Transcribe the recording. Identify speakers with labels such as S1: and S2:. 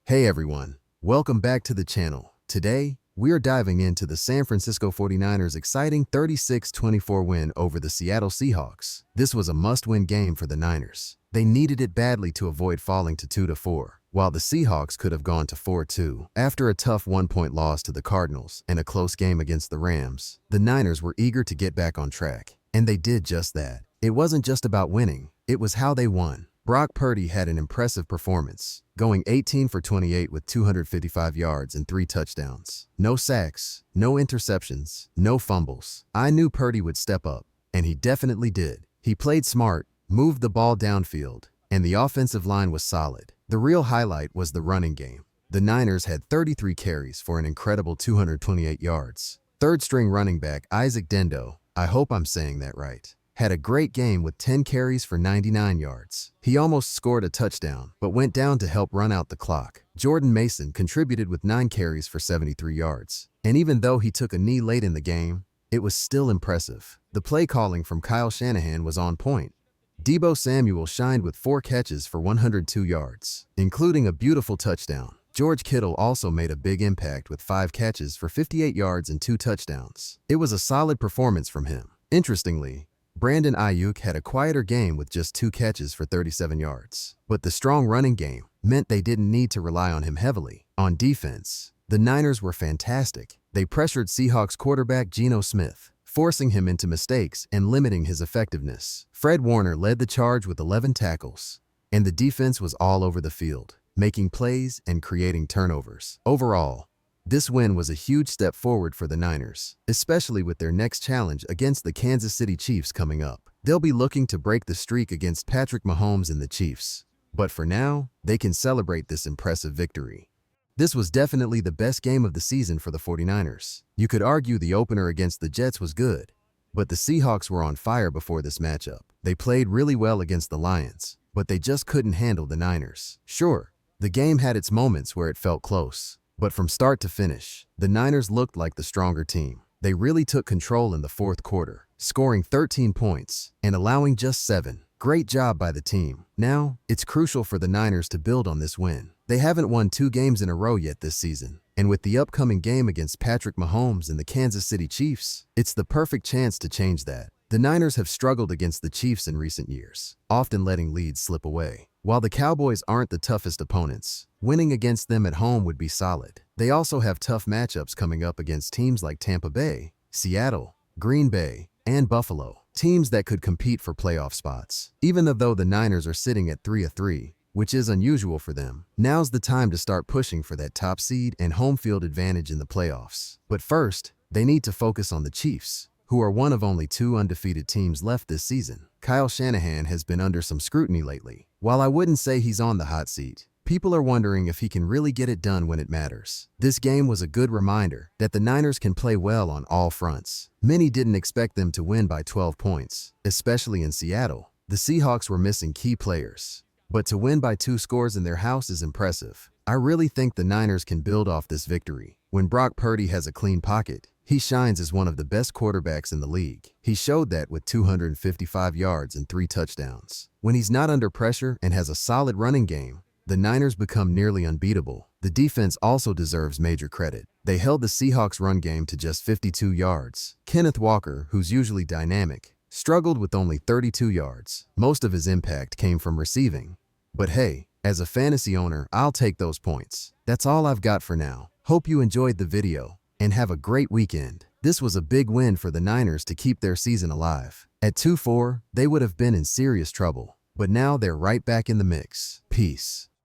S1: Hey everyone, welcome back to the channel. Today, we are diving into the San Francisco 49ers' exciting 36-24 win over the Seattle Seahawks. This was a must-win game for the Niners. They needed it badly to avoid falling to 2-4, while the Seahawks could have gone to 4-2. After a tough one-point loss to the Cardinals and a close game against the Rams, the Niners were eager to get back on track, and they did just that. It wasn't just about winning, it was how they won. Brock Purdy had an impressive performance, going 18 for 28 with 255 yards and 3 touchdowns. No sacks, no interceptions, no fumbles. I knew Purdy would step up, and he definitely did. He played smart, moved the ball downfield, and the offensive line was solid. The real highlight was the running game. The Niners had 33 carries for an incredible 228 yards. Third-string running back Isaac Dendo, I hope I'm saying that right, had a great game with 10 carries for 99 yards. He almost scored a touchdown, but went down to help run out the clock. Jordan Mason contributed with 9 carries for 73 yards. And even though he took a knee late in the game, it was still impressive. The play calling from Kyle Shanahan was on point. Deebo Samuel shined with 4 catches for 102 yards, including a beautiful touchdown. George Kittle also made a big impact with 5 catches for 58 yards and 2 touchdowns. It was a solid performance from him. Interestingly, Brandon Ayuk had a quieter game with just 2 catches for 37 yards. But the strong running game meant they didn't need to rely on him heavily. On defense, the Niners were fantastic. They pressured Seahawks quarterback Geno Smith, forcing him into mistakes and limiting his effectiveness. Fred Warner led the charge with 11 tackles, and the defense was all over the field, making plays and creating turnovers. Overall, this win was a huge step forward for the Niners, especially with their next challenge against the Kansas City Chiefs coming up. They'll be looking to break the streak against Patrick Mahomes and the Chiefs. But for now, they can celebrate this impressive victory. This was definitely the best game of the season for the 49ers. You could argue the opener against the Jets was good, but the Seahawks were on fire before this matchup. They played really well against the Lions, but they just couldn't handle the Niners. Sure, the game had its moments where it felt close, but from start to finish, the Niners looked like the stronger team. They really took control in the fourth quarter, scoring 13 points and allowing just 7. Great job by the team. Now, it's crucial for the Niners to build on this win. They haven't won 2 games in a row yet this season, and with the upcoming game against Patrick Mahomes and the Kansas City Chiefs, it's the perfect chance to change that. The Niners have struggled against the Chiefs in recent years, often letting leads slip away. While the Cowboys aren't the toughest opponents, winning against them at home would be solid. They also have tough matchups coming up against teams like Tampa Bay, Seattle, Green Bay, and Buffalo, teams that could compete for playoff spots. Even though the Niners are sitting at 3-3, which is unusual for them, now's the time to start pushing for that top seed and home field advantage in the playoffs. But first, they need to focus on the Chiefs, who are one of only 2 undefeated teams left this season. Kyle Shanahan has been under some scrutiny lately. While I wouldn't say he's on the hot seat, people are wondering if he can really get it done when it matters. This game was a good reminder that the Niners can play well on all fronts. Many didn't expect them to win by 12 points, especially in Seattle. The Seahawks were missing key players, but to win by 2 scores in their house is impressive. I really think the Niners can build off this victory. When Brock Purdy has a clean pocket, he shines as one of the best quarterbacks in the league. He showed that with 255 yards and 3 touchdowns. When he's not under pressure and has a solid running game, the Niners become nearly unbeatable. The defense also deserves major credit. They held the Seahawks' run game to just 52 yards. Kenneth Walker, who's usually dynamic, struggled with only 32 yards. Most of his impact came from receiving. But hey, as a fantasy owner, I'll take those points. That's all I've got for now. Hope you enjoyed the video, and have a great weekend. This was a big win for the Niners to keep their season alive. At 2-4, they would have been in serious trouble, but now they're right back in the mix. Peace.